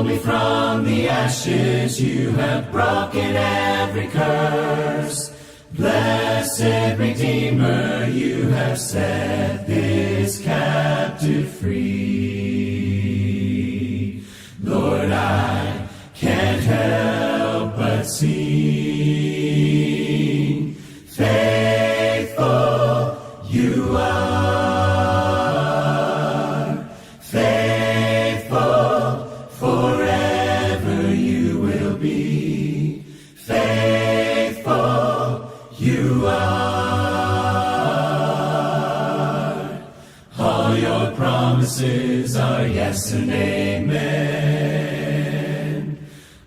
called me from the ashes, you have broken every curse. Blessed Redeemer, you have set this captive free. Lord, I can't help but sing. Faithful you are, faithful forever you will be. Faithful you are. All your promises are yes and amen.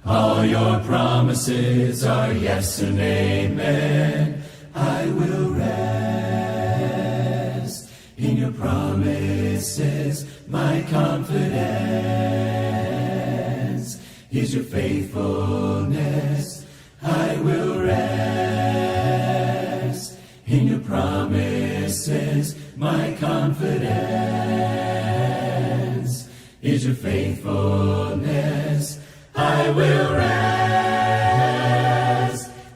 All your promises are yes and amen. I will rest in your promises. My confidence is your faithfulness. I will rest in your promises. My confidence is your faithfulness. I will rest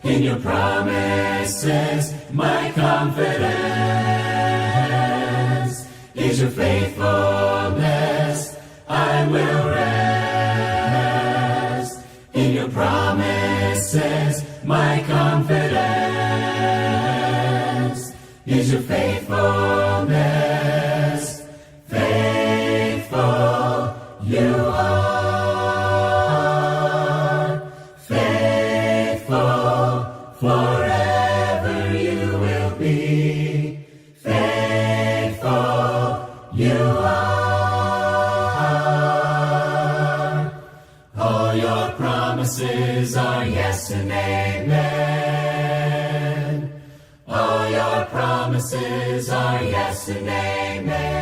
in your promises. My confidence is your faithfulness. I will rest in your promises. My confidence is your faithfulness. Faithful you are, faithful forever you will be. Faithful you are. All your promises are yes and amen. All your promises are yes and amen.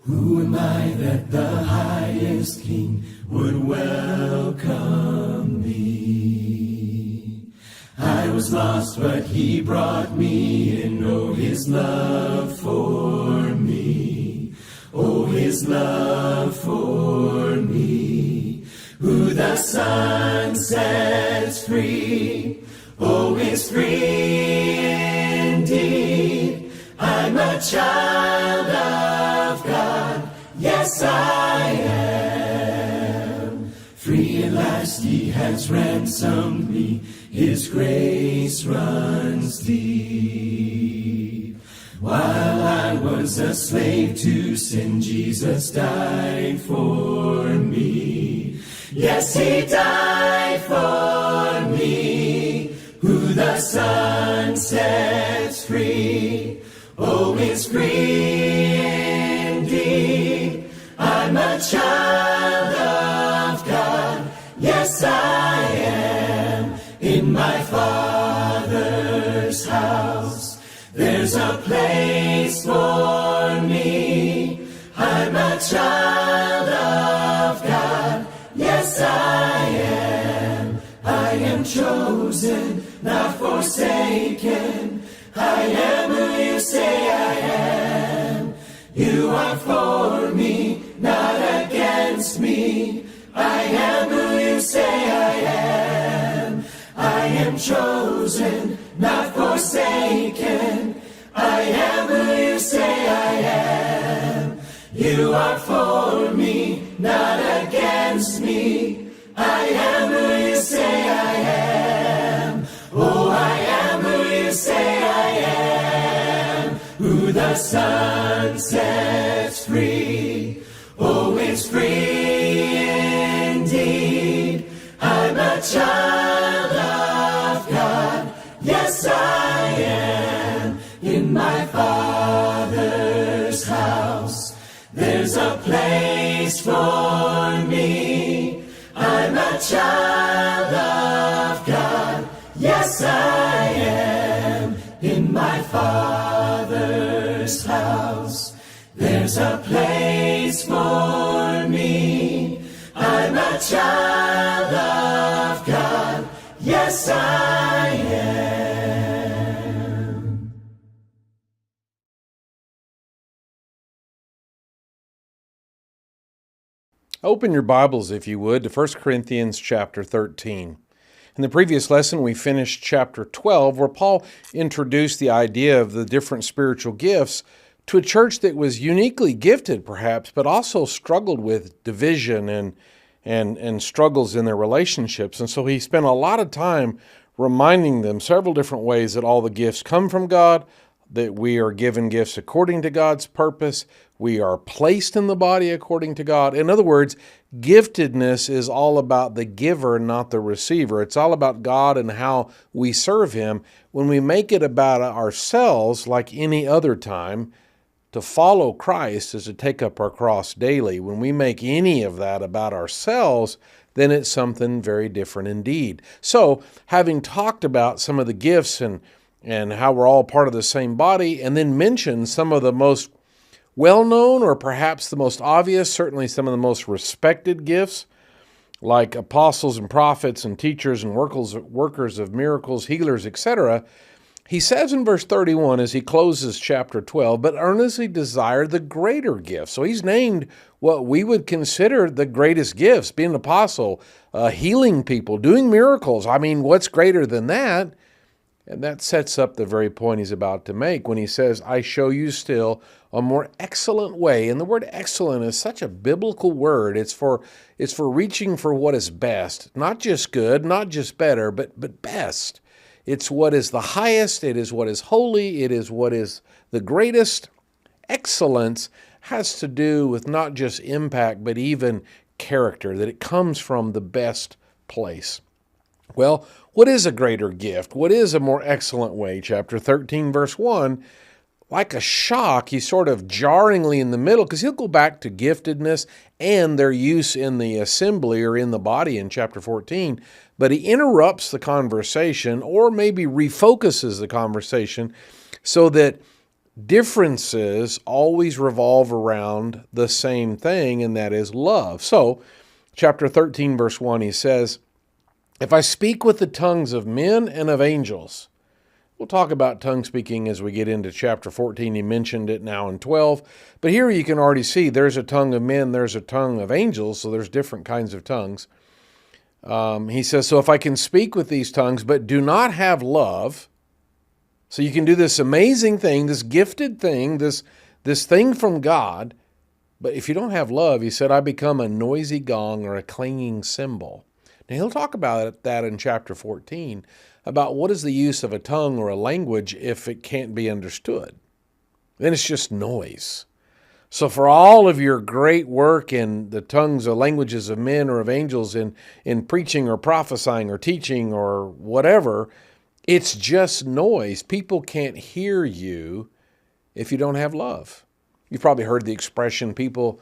Who am I that the highest King would welcome me? I was lost, but he brought me in. Oh, his love for me. Oh, his love for me. Who the Son sets free, oh, is free indeed. I'm a child of God, yes I am. Free at last he has ransomed me, his grace runs deep. While I was a slave to sin, Jesus died for me. Yes, he died for me. Who the Son sets free, oh, is free indeed. I'm a child of God, yes I am. In my Father's house, there's a place for me. I'm a child of God, yes I am. I am chosen, not forsaken. I am who you say I am. You are for me, not against me. I am who you say I am. I am chosen, not forsaken. I am who you say I am. You are for me, not against me. I am who you say I am. Oh, I am who you say I am. Who the Son sets free, oh, is free indeed. I'm a child of God, yes I am. In my Father's house, there's a place for me. I'm a child of God, yes I am. In my Father's house, there's a place for me. I'm a child of God, yes I am. Open your Bibles, if you would, to 1 Corinthians chapter 13. In the previous lesson, we finished chapter 12, where Paul introduced the idea of the different spiritual gifts to a church that was uniquely gifted, perhaps, but also struggled with division and struggles in their relationships. And so he spent a lot of time reminding them several different ways that all the gifts come from God, that we are given gifts according to God's purpose. We are placed in the body according to God. In other words, giftedness is all about the giver, not the receiver. It's all about God and how we serve Him. When we make it about ourselves, like any other time, to follow Christ is to take up our cross daily. When we make any of that about ourselves, then it's something very different indeed. So, having talked about some of the gifts and how we're all part of the same body, and then mentioned some of the most well-known or perhaps the most obvious, certainly some of the most respected gifts, like apostles and prophets and teachers and workers of miracles, healers, etc., he says in verse 31 as he closes chapter 12, but earnestly desire the greater gifts. So he's named what we would consider the greatest gifts, being an apostle, healing people, doing miracles. I mean, what's greater than that? And that sets up the very point he's about to make when he says, I show you still a more excellent way. And the word excellent is such a biblical word. It's for reaching for what is best, not just good, not just better, but best. It's what is the highest. It is what is holy. It is what is the greatest. Excellence has to do with not just impact, but even character, that it comes from the best place. Well, what is a greater gift? What is a more excellent way? Chapter 13, verse 1, like a shock, he's sort of jarringly in the middle, because he'll go back to giftedness and their use in the assembly or in the body in chapter 14, but he interrupts the conversation or maybe refocuses the conversation so that differences always revolve around the same thing, and that is love. So, chapter 13, verse 1, he says, if I speak with the tongues of men and of angels. We'll talk about tongue speaking as we get into chapter 14. He mentioned it now in 12. But here you can already see there's a tongue of men, there's a tongue of angels, so there's different kinds of tongues. He says, so if I can speak with these tongues but do not have love, so you can do this amazing thing, this gifted thing, this thing from God, but if you don't have love, he said, I become a noisy gong or a clanging cymbal. Now, he'll talk about that in chapter 14, about what is the use of a tongue or a language if it can't be understood. Then it's just noise. So for all of your great work in the tongues or languages of men or of angels in preaching or prophesying or teaching or whatever, it's just noise. People can't hear you if you don't have love. You've probably heard the expression, people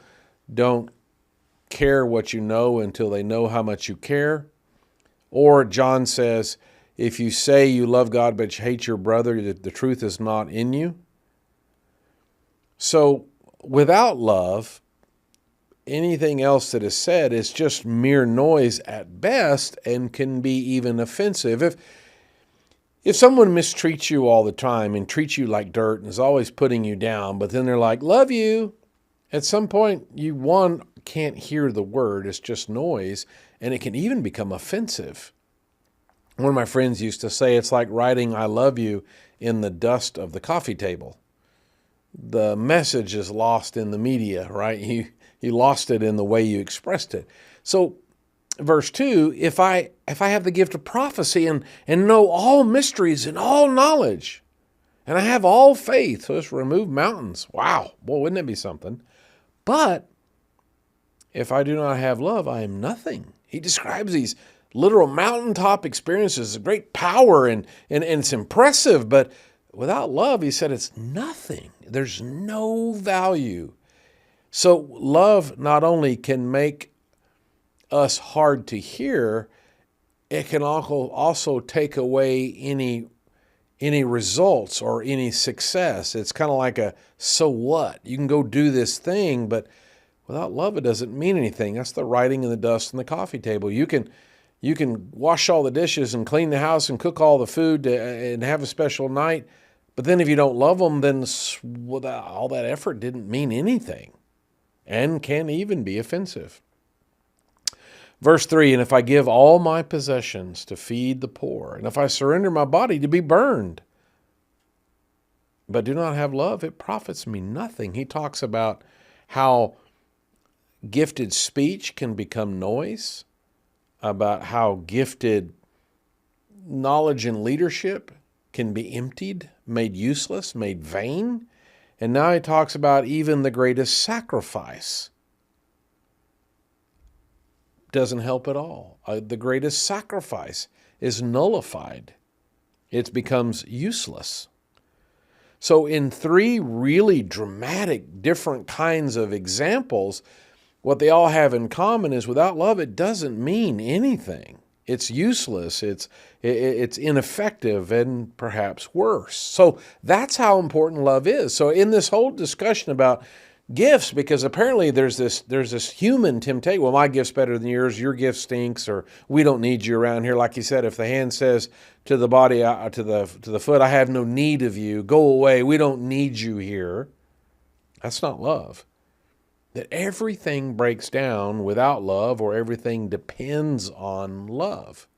don't care what you know until they know how much you care. Or John says, if you say you love God but you hate your brother, the truth is not in you. So without love, anything else that is said is just mere noise at best and can be even offensive. If someone mistreats you all the time and treats you like dirt and is always putting you down, but then they're like, love you, at some point you, one, can't hear the word. It's just noise, and it can even become offensive. One of my friends used to say it's like writing I love you in the dust of the coffee table. The message is lost in the media, right? You lost it in the way you expressed it. So verse 2, if I have the gift of prophecy and know all mysteries and all knowledge, and I have all faith, so it's remove mountains. Wow, boy, wouldn't that be something? But if I do not have love, I am nothing. He describes these literal mountaintop experiences, great power, and it's impressive, but without love, he said, it's nothing. There's no value. So love not only can make us hard to hear, it can also take away any results or any success. It's kind of like a so what? You can go do this thing, but without love, it doesn't mean anything. That's the writing in the dust on the coffee table. You can wash all the dishes and clean the house and cook all the food and have a special night, but then if you don't love them, then all that effort didn't mean anything and can even be offensive. Verse 3, and if I give all my possessions to feed the poor, and if I surrender my body to be burned, but do not have love, it profits me nothing. He talks about how gifted speech can become noise, about how gifted knowledge and leadership can be emptied, made useless, made vain. And now he talks about even the greatest sacrifice doesn't help at all. The greatest sacrifice is nullified. It becomes useless. So in three really dramatic, different kinds of examples, what they all have in common is without love, it doesn't mean anything. It's useless, it's ineffective, and perhaps worse. So that's how important love is. So in this whole discussion about gifts, because apparently there's this human temptation, well, my gift's better than yours, your gift stinks, or we don't need you around here. Like you said, if the hand says to the body, to the foot, I have no need of you, go away, we don't need you here. That's not love. That everything breaks down without love, or everything depends on love.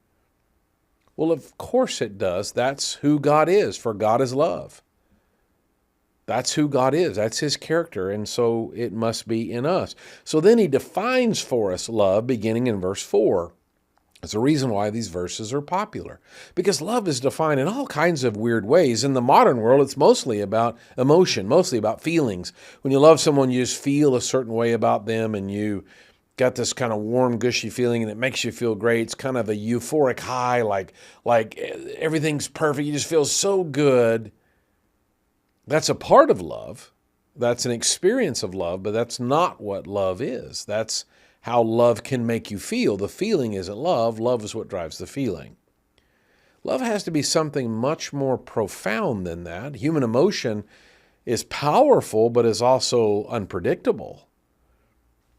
Well, of course it does. That's who God is, for God is love. That's who God is. That's his character, and so it must be in us. So then he defines for us love beginning in verse 4. It's a reason why these verses are popular, because love is defined in all kinds of weird ways. In the modern world, it's mostly about emotion, mostly about feelings. When you love someone, you just feel a certain way about them, and you got this kind of warm, gushy feeling, and it makes you feel great. It's kind of a euphoric high, like everything's perfect. You just feel so good. That's a part of love. That's an experience of love, but that's not what love is. That's how love can make you feel. The feeling isn't love. Love is what drives the feeling. Love has to be something much more profound than that. Human emotion is powerful, but is also unpredictable.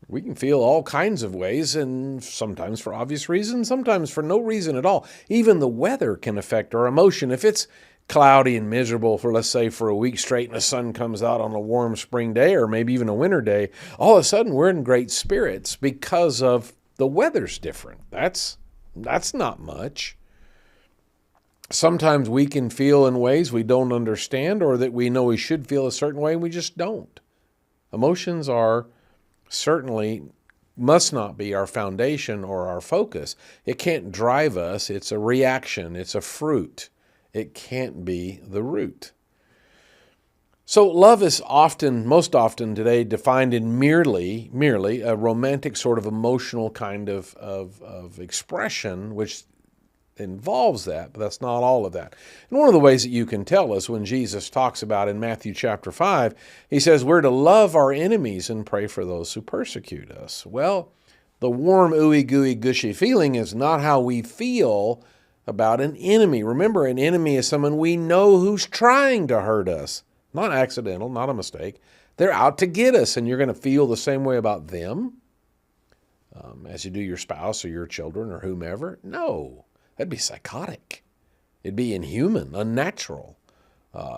We can feel all kinds of ways, and sometimes for obvious reasons, sometimes for no reason at all. Even the weather can affect our emotion. If it's cloudy and miserable for, let's say, for a week straight, and the sun comes out on a warm spring day or maybe even a winter day, all of a sudden we're in great spirits because of the weather's different. That's not much. Sometimes we can feel in ways we don't understand, or that we know we should feel a certain way and we just don't. Emotions are certainly must not be our foundation or our focus. It can't drive us. It's a reaction. It's a fruit. It can't be the root. So love is most often today defined in merely a romantic sort of emotional kind of expression, which involves that, but that's not all of that. And one of the ways that you can tell is when Jesus talks about in Matthew chapter 5, he says we're to love our enemies and pray for those who persecute us. Well, the warm, ooey gooey, gushy feeling is not how we feel about an enemy. Remember, an enemy is someone we know who's trying to hurt us. Not accidental, not a mistake. They're out to get us, and you're going to feel the same way about them as you do your spouse or your children or whomever. No, that'd be psychotic. It'd be inhuman, unnatural,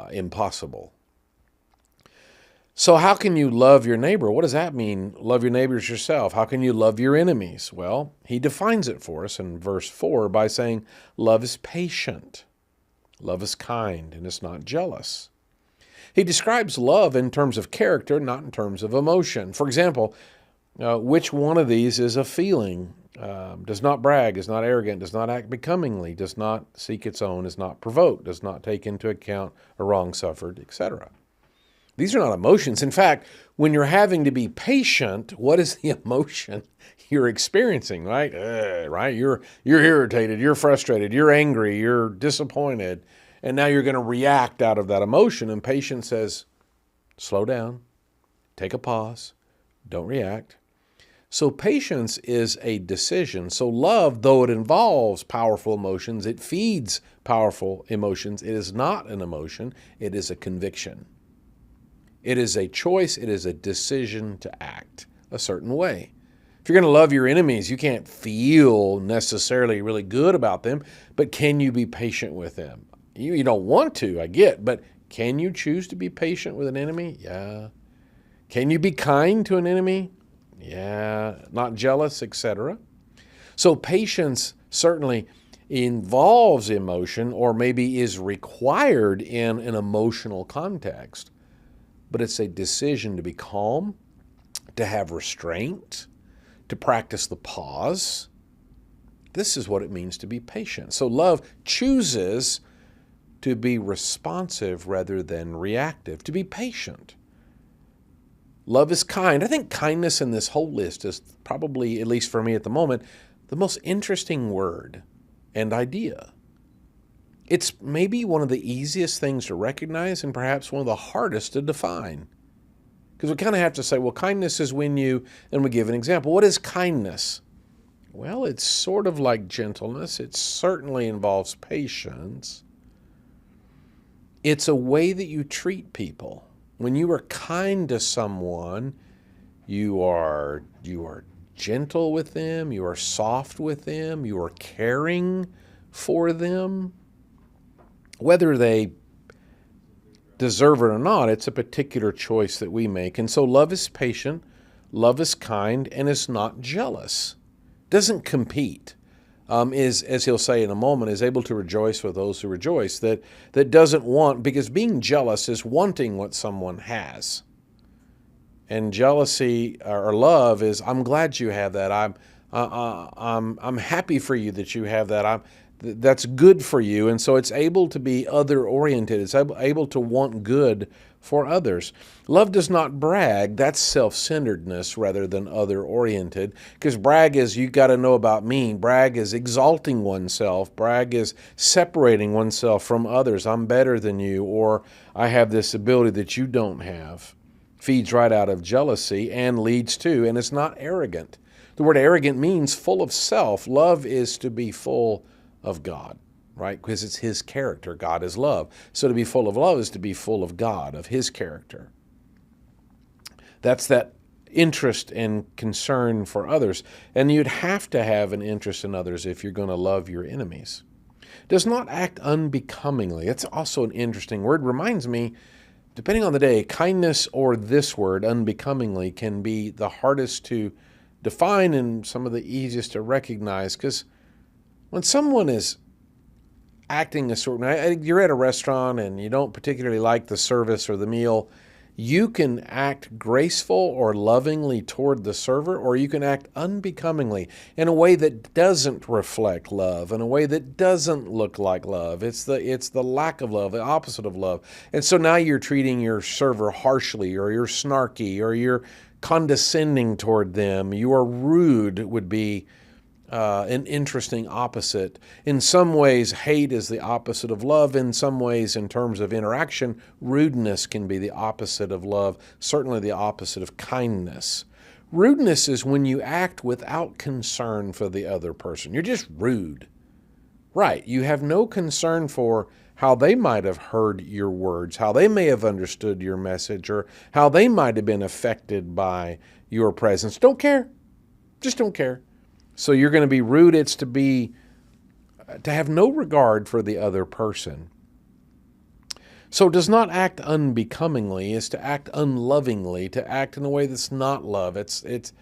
impossible. So how can you love your neighbor? What does that mean? Love your neighbors yourself. How can you love your enemies? Well, he defines it for us in verse 4 by saying, love is patient, love is kind, and it's not jealous. He describes love in terms of character, not in terms of emotion. For example, which one of these is a feeling? Does not brag, is not arrogant, does not act becomingly, does not seek its own, is not provoked, does not take into account a wrong suffered, etc. These are not emotions. In fact, when you're having to be patient, what is the emotion you're experiencing, right? Right? You're irritated, you're frustrated, you're angry, you're disappointed, and now you're going to react out of that emotion. And patience says, slow down, take a pause, don't react. So patience is a decision. So love, though it involves powerful emotions, it feeds powerful emotions. It is not an emotion, it is a conviction. It is a choice, it is a decision to act a certain way. If you're going to love your enemies, you can't feel necessarily really good about them, but can you be patient with them? You don't want to, I get, but can you choose to be patient with an enemy? Yeah. Can you be kind to an enemy? Yeah. Not jealous, etc. So patience certainly involves emotion, or maybe is required in an emotional context, but it's a decision to be calm, to have restraint, to practice the pause. This is what it means to be patient. So love chooses to be responsive rather than reactive, to be patient. Love is kind. I think kindness in this whole list is probably, at least for me at the moment, the most interesting word and idea. It's maybe one of the easiest things to recognize and perhaps one of the hardest to define. Because we kind of have to say, well, kindness is when you, and we give an example. What is kindness? Well, it's sort of like gentleness. It certainly involves patience. It's a way that you treat people. When you are kind to someone, you are gentle with them, you are soft with them, you are caring for them. Whether they deserve it or not, it's a particular choice that we make. And so love is patient, love is kind, and is not jealous. Doesn't compete. Is, as he'll say in a moment, is able to rejoice with those who rejoice. That doesn't want, because being jealous is wanting what someone has. And jealousy or love is, I'm glad you have that. I'm happy for you that you have that. That's good for you. And so it's able to be other-oriented. It's able to want good for others. Love does not brag. That's self-centeredness rather than other-oriented. Because brag is, you got to know about me. Brag is exalting oneself. Brag is separating oneself from others. I'm better than you, or I have this ability that you don't have. Feeds right out of jealousy and leads to, and it's not arrogant. The word arrogant means full of self. Love is to be full of God, right? Because it's His character. God is love. So to be full of love is to be full of God, of His character. That's that interest and concern for others. And you'd have to have an interest in others if you're going to love your enemies. Does not act unbecomingly. That's also an interesting word. Reminds me, depending on the day, kindness or this word, unbecomingly, can be the hardest to define and some of the easiest to recognize. Because when someone is acting a certain way, you're at a restaurant and you don't particularly like the service or the meal, you can act graceful or lovingly toward the server, or you can act unbecomingly in a way that doesn't reflect love, in a way that doesn't look like love. It's the lack of love, the opposite of love. And so now you're treating your server harshly, or you're snarky, or you're condescending toward them. You are rude would be an interesting opposite. In some ways, hate is the opposite of love. In some ways, in terms of interaction, rudeness can be the opposite of love, certainly the opposite of kindness. Rudeness is when you act without concern for the other person. You're just rude. Right. You have no concern for how they might have heard your words, how they may have understood your message, or how they might have been affected by your presence. Don't care. Just don't care. So you're going to be rude. It's to have no regard for the other person. So does not act unbecomingly is to act unlovingly, to act in a way that's not love. It's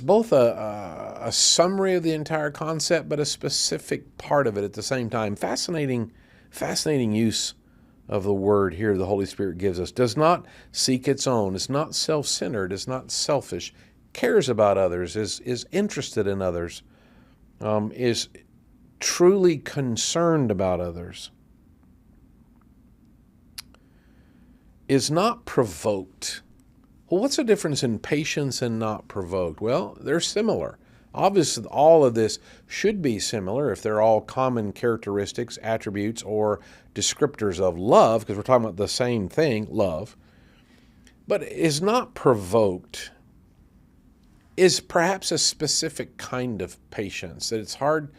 both a summary of the entire concept, but a specific part of it at the same time. Fascinating use of the word here the Holy Spirit gives us. Does not seek its own. It's not self-centered. It's not selfish. Cares about others, is interested in others, is truly concerned about others, is not provoked. Well, what's the difference in patience and not provoked? Well, they're similar. Obviously, all of this should be similar if they're all common characteristics, attributes, or descriptors of love, because we're talking about the same thing, love. But is not provoked is perhaps a specific kind of patience, that it's hard,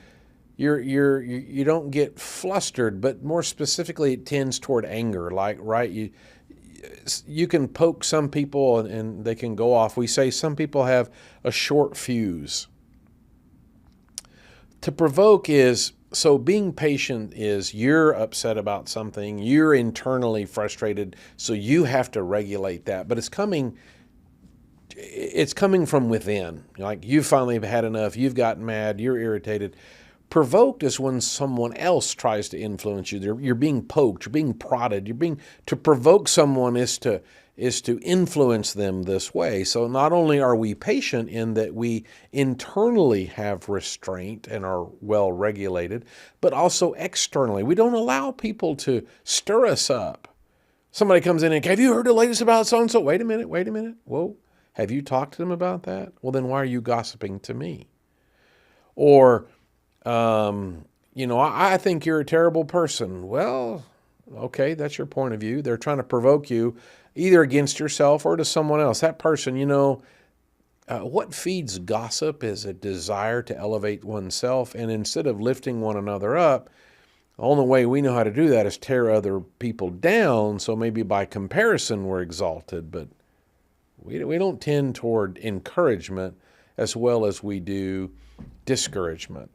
you don't get flustered, but more specifically it tends toward anger, like, right, you can poke some people and they can go off. We say some people have a short fuse. To provoke is, so being patient is you're upset about something, you're internally frustrated, so you have to regulate that, but it's coming it's coming from within. Like you finally have had enough, you've gotten mad, you're irritated. Provoked is when someone else tries to influence you. You're being poked, you're being prodded, to provoke someone is to influence them this way. So not only are we patient in that we internally have restraint and are well regulated, but also externally. We don't allow people to stir us up. Somebody comes in and, have you heard the latest about so-and-so? Wait a minute. Whoa, have you talked to them about that? Well, then why are you gossiping to me? Or, I think you're a terrible person. Well, okay, that's your point of view. They're trying to provoke you either against yourself or to someone else. That person, what feeds gossip is a desire to elevate oneself. And instead of lifting one another up, the only way we know how to do that is tear other people down. So maybe by comparison, we're exalted, but we don't tend toward encouragement as well as we do discouragement.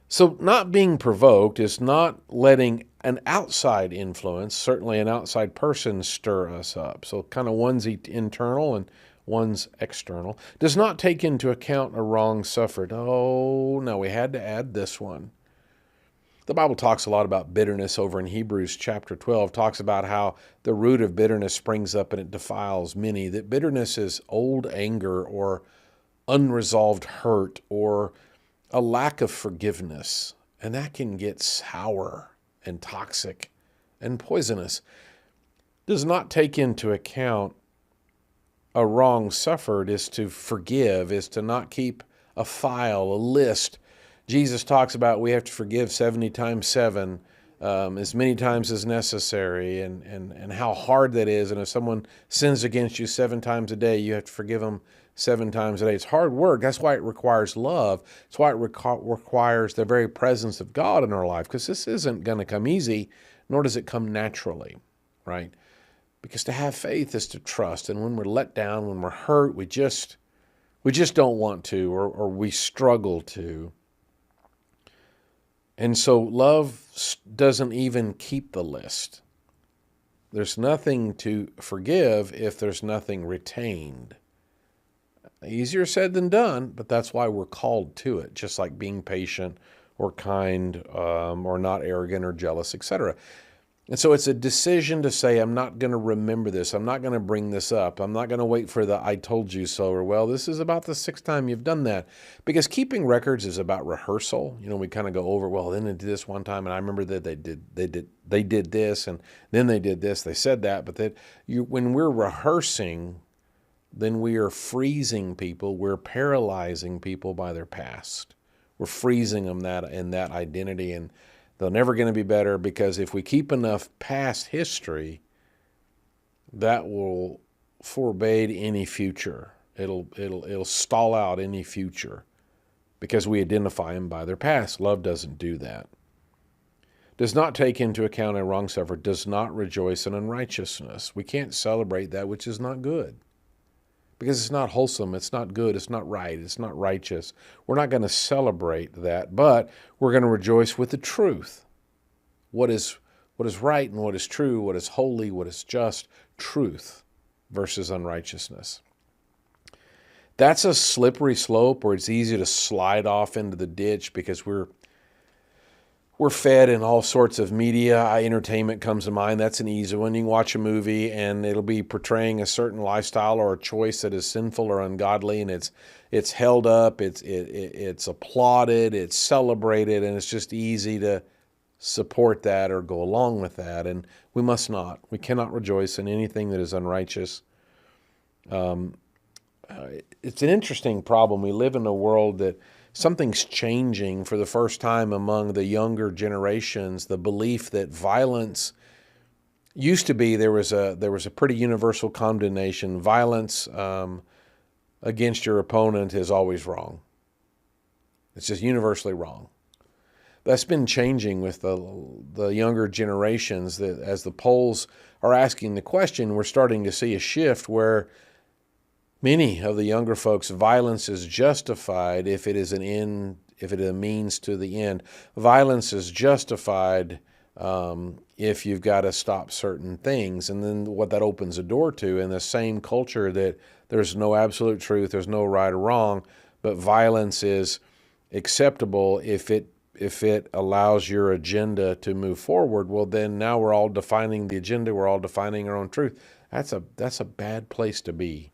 So not being provoked is not letting an outside influence, certainly an outside person, stir us up. So kind of one's internal and one's external. Does not take into account a wrong suffered. Oh, no, we had to add this one. The Bible talks a lot about bitterness over in Hebrews chapter 12, talks about how the root of bitterness springs up and it defiles many, that bitterness is old anger or unresolved hurt or a lack of forgiveness, and that can get sour and toxic and poisonous. Does not take into account a wrong suffered is to forgive, is to not keep a file, a list. Jesus talks about we have to forgive 70 times 7, as many times as necessary, and how hard that is. And if someone sins against you 7 times a day, you have to forgive them 7 times a day. It's hard work. That's why it requires love. It's why it requires the very presence of God in our life, because this isn't going to come easy, nor does it come naturally, right? Because to have faith is to trust. And when we're let down, when we're hurt, we just don't want to, or we struggle to. And so love doesn't even keep the list. There's nothing to forgive if there's nothing retained. Easier said than done, but that's why we're called to it, just like being patient or kind or not arrogant or jealous, etc. And so it's a decision to say, I'm not going to remember this. I'm not going to bring this up. I'm not going to wait for the I told you so, or, well, this is about the 6th time you've done that. Because keeping records is about rehearsal. We kind of go over, well, then they did this one time, and I remember that they did this, and then they did this, they said that. But when we're rehearsing, then we are freezing people. We're paralyzing people by their past. We're freezing them in that identity, and they're never going to be better, because if we keep enough past history, that will forbade any future. It'll stall out any future because we identify them by their past. Love doesn't do that. Does not take into account a wrong suffered. Does not rejoice in unrighteousness. We can't celebrate that which is not good, because it's not wholesome, it's not good, it's not right, it's not righteous. We're not going to celebrate that, but we're going to rejoice with the truth. What is right and what is true, what is holy, what is just, truth versus unrighteousness. That's a slippery slope where it's easy to slide off into the ditch, because we're fed in all sorts of media. Entertainment comes to mind. That's an easy one. You can watch a movie and it'll be portraying a certain lifestyle or a choice that is sinful or ungodly, and it's held up, it's applauded, it's celebrated, and it's just easy to support that or go along with that. And we must not. We cannot rejoice in anything that is unrighteous. It's an interesting problem. We live in a world that something's changing for the first time among the younger generations. The belief that violence used to be, there was a pretty universal condemnation. Violence against your opponent is always wrong. It's just universally wrong. That's been changing with the younger generations. That as the polls are asking the question, we're starting to see a shift where many of the younger folks, violence is justified if it is if it is a means to the end. Violence is justified if you've got to stop certain things. And then what that opens a door to, in the same culture that there's no absolute truth, there's no right or wrong, but violence is acceptable if it allows your agenda to move forward. Well, then now we're all defining the agenda, we're all defining our own truth. That's a bad place to be.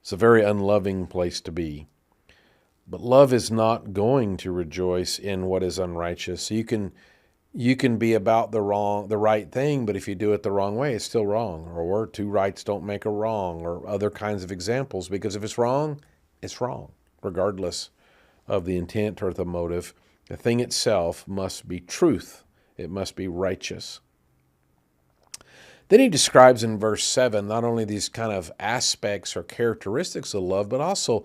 It's a very unloving place to be. But love is not going to rejoice in what is unrighteous. You can be about the right thing, but if you do it the wrong way, it's still wrong. Or two rights don't make a wrong, or other kinds of examples. Because if it's wrong, regardless of the intent or the motive. The thing itself must be truth. It must be righteous. Then he describes in verse 7 not only these kind of aspects or characteristics of love, but also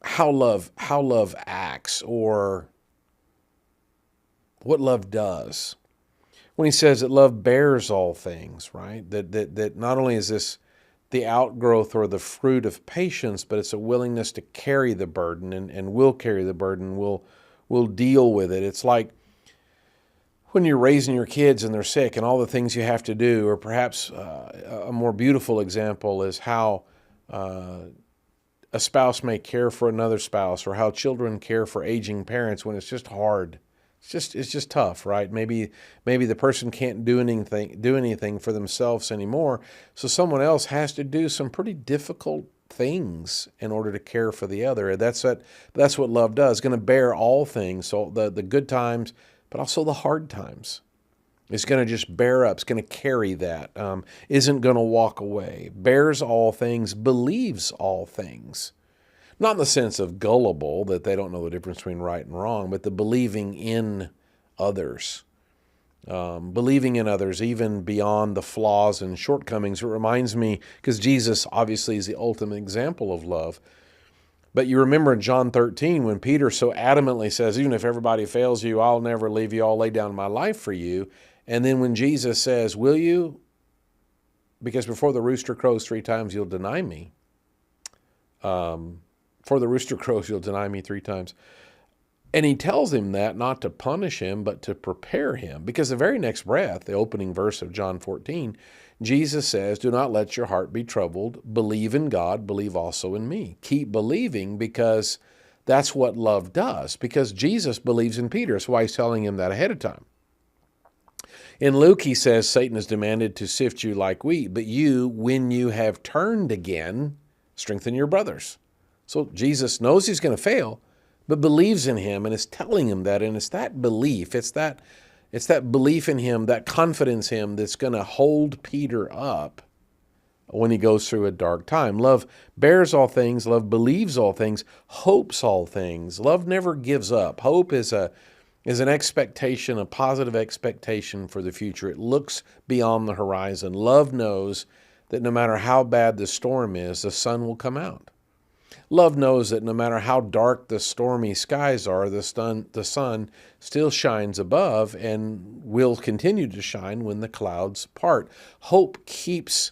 how love acts, or what love does. When he says that love bears all things, right? That not only is this the outgrowth or the fruit of patience, but it's a willingness to carry the burden, and will carry the burden, will deal with it. It's like when you're raising your kids and they're sick and all the things you have to do, or perhaps a more beautiful example is how a spouse may care for another spouse, or how children care for aging parents when it's just hard. It's just tough, right? Maybe the person can't do anything for themselves anymore, so someone else has to do some pretty difficult things in order to care for the other. That's what love does. It's going to bear all things, so the good times, but also the hard times. It's going to just bear up. It's going to carry that. Isn't going to walk away. Bears all things, believes all things. Not in the sense of gullible, that they don't know the difference between right and wrong, but the believing in others. Believing in others, even beyond the flaws and shortcomings. It reminds me, because Jesus obviously is the ultimate example of love. But you remember in John 13, when Peter so adamantly says, even if everybody fails you, I'll never leave you, I'll lay down my life for you. And then when Jesus says, will you? Because before the rooster crows 3 times, you'll deny me. Before the rooster crows, you'll deny me 3 times. And he tells him that not to punish him, but to prepare him. Because the very next breath, the opening verse of John 14, Jesus says, do not let your heart be troubled. Believe in God, believe also in me. Keep believing, because that's what love does. Because Jesus believes in Peter. That's why he's telling him that ahead of time. In Luke, he says, Satan has demanded to sift you like wheat, but you, when you have turned again, strengthen your brothers. So Jesus knows he's going to fail, but believes in him and is telling him that. And it's that belief, it's that belief in him, that confidence in him that's going to hold Peter up when he goes through a dark time. Love bears all things. Love believes all things. Hopes all things. Love never gives up. Hope is an expectation, a positive expectation for the future. It looks beyond the horizon. Love knows that no matter how bad the storm is, the sun will come out. Love knows that no matter how dark the stormy skies are, the sun still shines above and will continue to shine when the clouds part. Hope keeps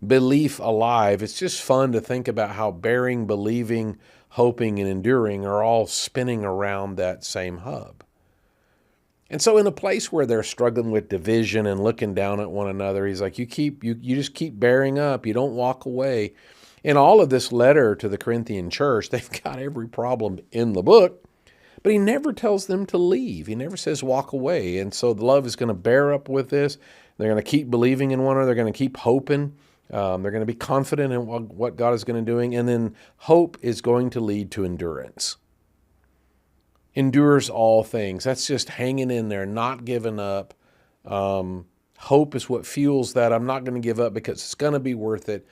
belief alive. It's just fun to think about how bearing, believing, hoping, and enduring are all spinning around that same hub. And so in a place where they're struggling with division and looking down at one another, he's like, you just keep bearing up. You don't walk away. In all of this letter to the Corinthian church, they've got every problem in the book, but he never tells them to leave. He never says walk away. And so the love is going to bear up with this. They're going to keep believing in one another. They're going to keep hoping. They're going to be confident in what God is going to do. And then hope is going to lead to endurance. Endures all things. That's just hanging in there, not giving up. Hope is what fuels that. I'm not going to give up because it's going to be worth it.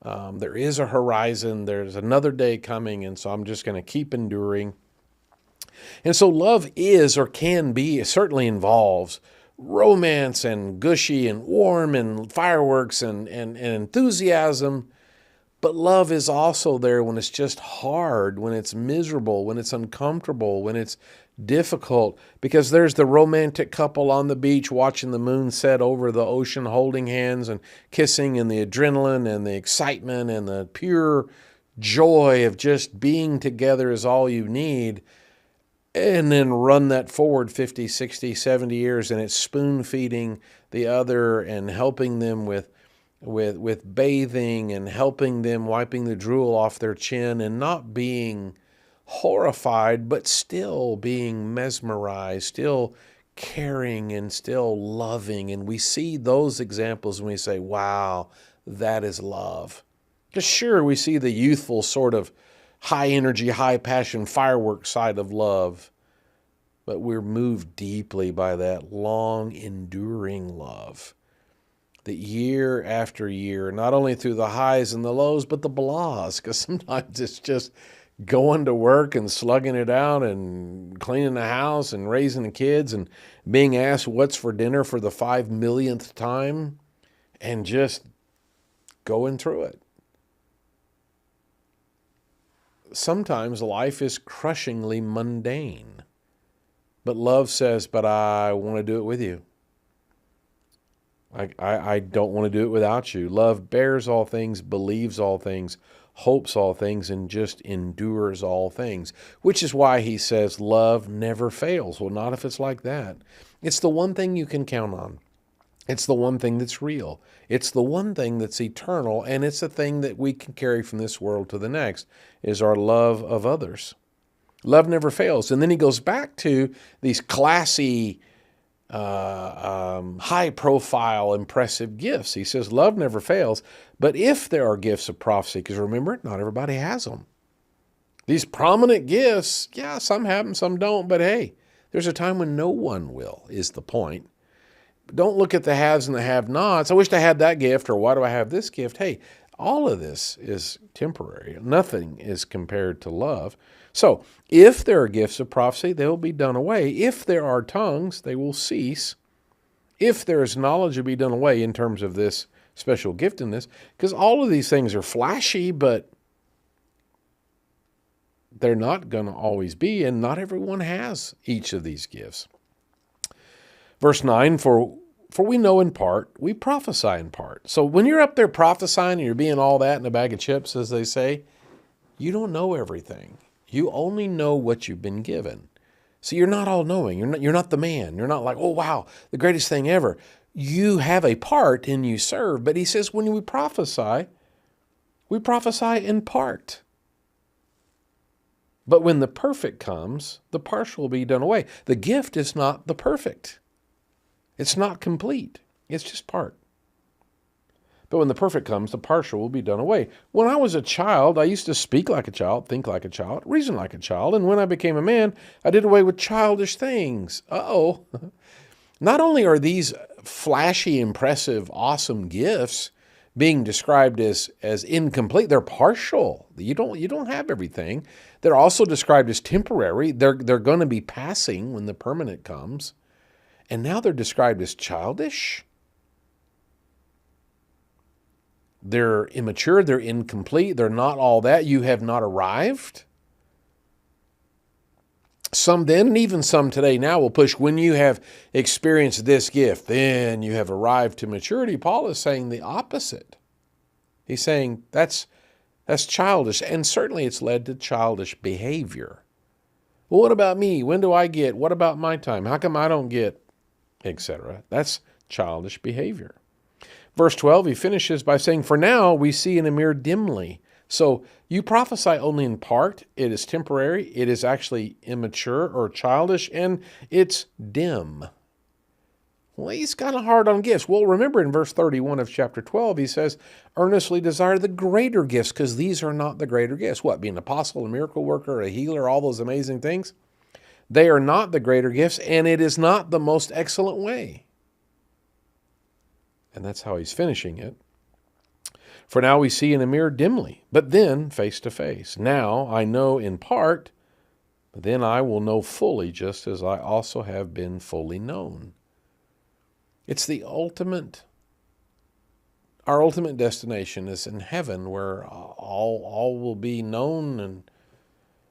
There is a horizon. There's another day coming, and so I'm just going to keep enduring. And so love is, or can be, it certainly involves romance and gushy and warm and fireworks and enthusiasm. But love is also there when it's just hard, when it's miserable, when it's uncomfortable, when it's difficult. Because there's the romantic couple on the beach watching the moon set over the ocean, holding hands and kissing, and the adrenaline and the excitement and the pure joy of just being together is all you need. And then run that forward 50, 60, 70 years, and it's spoon-feeding the other and helping them with with bathing and helping them, wiping the drool off their chin, and not being horrified, but still being mesmerized, still caring and still loving. And we see those examples and we say, wow, that is love. Because sure, we see the youthful sort of high energy, high passion, fireworks side of love, but we're moved deeply by that long enduring love that year after year, not only through the highs and the lows, but the blahs, because sometimes it's just going to work and slugging it out and cleaning the house and raising the kids and being asked what's for dinner for the 5 millionth time and just going through it. Sometimes life is crushingly mundane, but love says, but I want to do it with you. I don't want to do it without you. Love bears all things, believes all things, hopes all things, and just endures all things, which is why he says love never fails. Well, not if it's like that. It's the one thing you can count on. It's the one thing that's real. It's the one thing that's eternal, and it's the thing that we can carry from this world to the next, is our love of others. Love never fails. And then he goes back to these classy, high-profile, impressive gifts. He says, love never fails, but if there are gifts of prophecy, because remember, not everybody has them. These prominent gifts, yeah, some have them, some don't, but hey, there's a time when no one will, is the point. Don't look at the haves and the have-nots. I wish I had that gift, or why do I have this gift? Hey, all of this is temporary. Nothing is compared to love. So, if there are gifts of prophecy, they will be done away. If there are tongues, they will cease. If there is knowledge, it will be done away in terms of this special giftedness, because all of these things are flashy, but they're not going to always be, and not everyone has each of these gifts. Verse 9, for we know in part, we prophesy in part. So when you're up there prophesying and you're being all that in a bag of chips, as they say, you don't know everything. You only know what you've been given. So you're not all knowing. You're not the man. You're not like, oh, wow, the greatest thing ever. You have a part and you serve. But he says when we prophesy in part. But when the perfect comes, the partial will be done away. The gift is not the perfect. It's not complete. It's just part. But when the perfect comes, the partial will be done away. When I was a child, I used to speak like a child, think like a child, reason like a child. And when I became a man, I did away with childish things. Uh-oh. Not only are these flashy, impressive, awesome gifts being described as incomplete, they're partial. You don't have everything. They're also described as temporary. They're going to be passing when the permanent comes. And now they're described as childish. They're immature, they're incomplete, they're not all that. You have not arrived. Some then, and even some today now, will push, when you have experienced this gift, then you have arrived to maturity. Paul is saying the opposite. He's saying that's childish, and certainly it's led to childish behavior. Well, what about me? When do I get? What about my time? How come I don't get? Etc. That's childish behavior. Verse 12, he finishes by saying, for now we see in a mirror dimly. So you prophesy only in part. It is temporary. It is actually immature or childish, and it's dim. Well, he's kind of hard on gifts. Well, remember in verse 31 of chapter 12, he says, earnestly desire the greater gifts, because these are not the greater gifts. What, be an apostle, a miracle worker, a healer, all those amazing things? They are not the greater gifts, and it is not the most excellent way. And that's how he's finishing it. For now we see in a mirror dimly, but then face to face. Now I know in part, but then I will know fully, just as I also have been fully known. It's the ultimate, our ultimate destination is in heaven, where all will be known and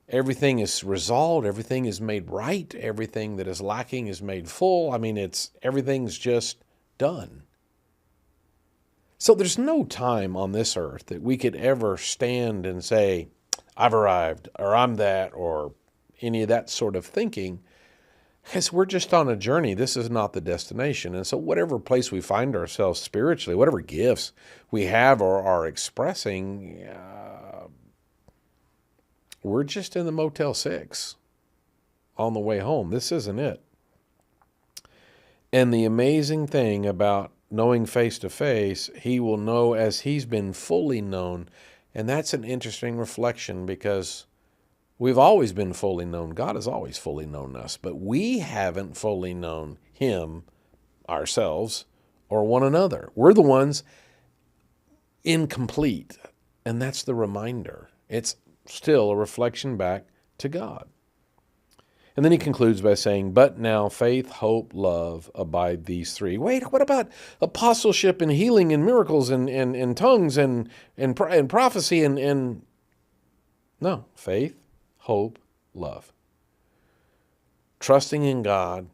everything is resolved, everything is made right, everything that is lacking is made full. I mean, everything's just done. So there's no time on this earth that we could ever stand and say, I've arrived, or I'm that, or any of that sort of thinking. Because we're just on a journey. This is not the destination. And so whatever place we find ourselves spiritually, whatever gifts we have or are expressing, we're just in the Motel 6 on the way home. This isn't it. And the amazing thing about knowing face to face, he will know as he's been fully known. And that's an interesting reflection because we've always been fully known. God has always fully known us, but we haven't fully known him, ourselves, or one another. We're the ones incomplete. And that's the reminder. It's still a reflection back to God. And then he concludes by saying, but now faith, hope, love abide these three. Wait, what about apostleship and healing and miracles and tongues and prophecy and no, faith, hope, love. Trusting in God,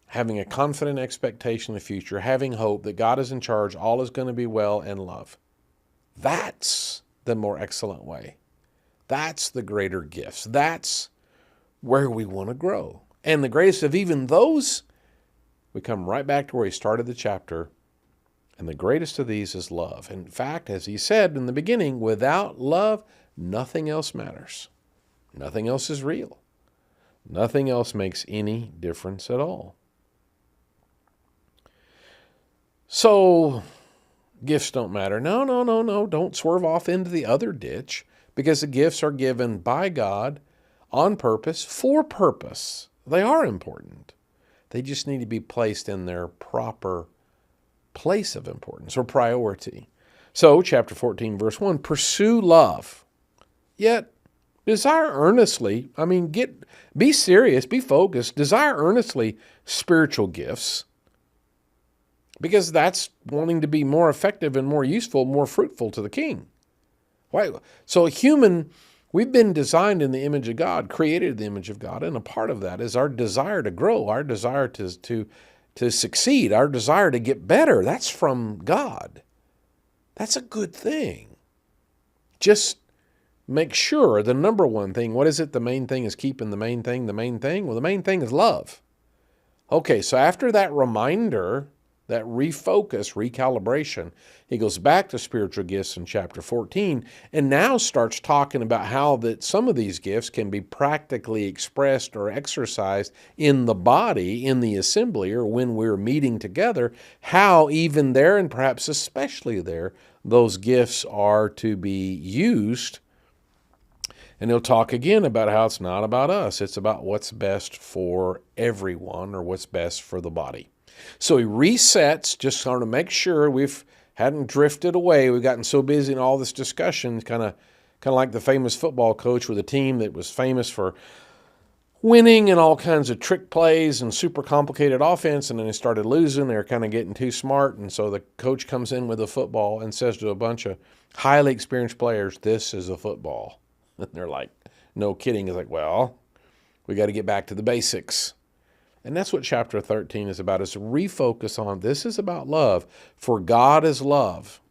having a confident expectation of the future, having hope that God is in charge, all is going to be well, and love. That's the more excellent way. That's the greater gifts. That's where we want to grow. And the greatest of even those, we come right back to where he started the chapter, and the greatest of these is love. In fact, as he said in the beginning, without love, nothing else matters. Nothing else is real. Nothing else makes any difference at all. So, gifts don't matter. No. Don't swerve off into the other ditch, because the gifts are given by God on purpose, for purpose. They are important. They just need to be placed in their proper place of importance or priority. So, chapter 14, verse 1, pursue love, yet desire earnestly, be serious, be focused, desire earnestly spiritual gifts, because that's wanting to be more effective and more useful, more fruitful to the King. Why? So we've been designed in the image of God, created in the image of God, and a part of that is our desire to grow, our desire to succeed, our desire to get better. That's from God. That's a good thing. Just make sure the number one thing, what is it? The main thing is keeping the main thing the main thing? Well, the main thing is love. Okay, so after that reminder, that refocus, recalibration, he goes back to spiritual gifts in chapter 14 and now starts talking about how that some of these gifts can be practically expressed or exercised in the body, in the assembly, or when we're meeting together, how even there, and perhaps especially there, those gifts are to be used. And he'll talk again about how it's not about us. It's about what's best for everyone, or what's best for the body. So he resets, just sort of make sure we've hadn't drifted away. We've gotten so busy in all this discussion, kind of like the famous football coach with a team that was famous for winning and all kinds of trick plays and super complicated offense, and then they started losing. They were kind of getting too smart, and so the coach comes in with a football and says to a bunch of highly experienced players, "This is a football." And they're like, no kidding. It's like, well, we got to get back to the basics. And that's what chapter 13 is about, is to refocus on this is about love. For God is love.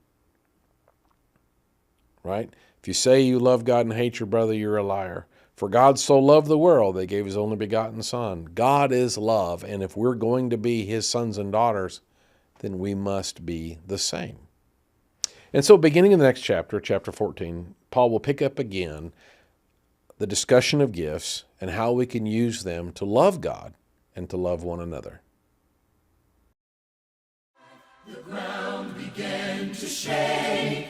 Right? If you say you love God and hate your brother, you're a liar. For God so loved the world, they gave his only begotten Son. God is love. And if we're going to be his sons and daughters, then we must be the same. And so beginning in the next chapter, chapter 14, Paul will pick up again the discussion of gifts and how we can use them to love God and to love one another. The ground began to shake,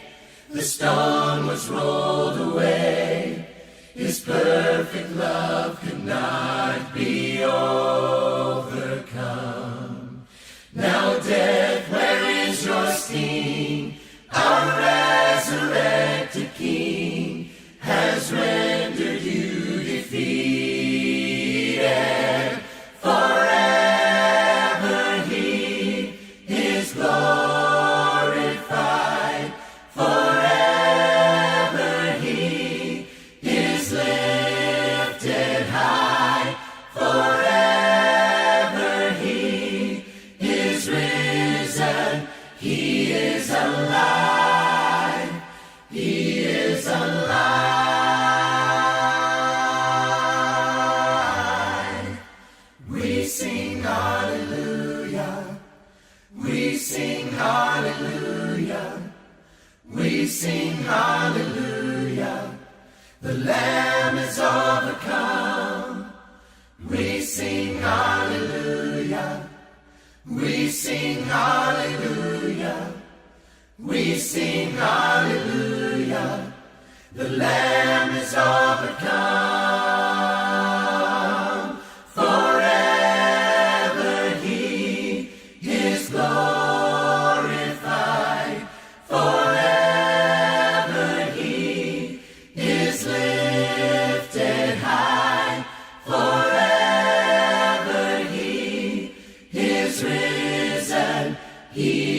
the stone was rolled away. His perfect love could not be overcome. Now death, where is your sting? Our resurrected King has rendered you defeated. Forever he is glorified. Forever he is lifted high. Forever he is risen. He is alive. He is alive. We We sing hallelujah. The Lamb is overcome. We sing hallelujah. We sing hallelujah. We sing hallelujah. The Lamb is overcome. Forever He is glorified. Forever He is lifted high. Forever He is risen. He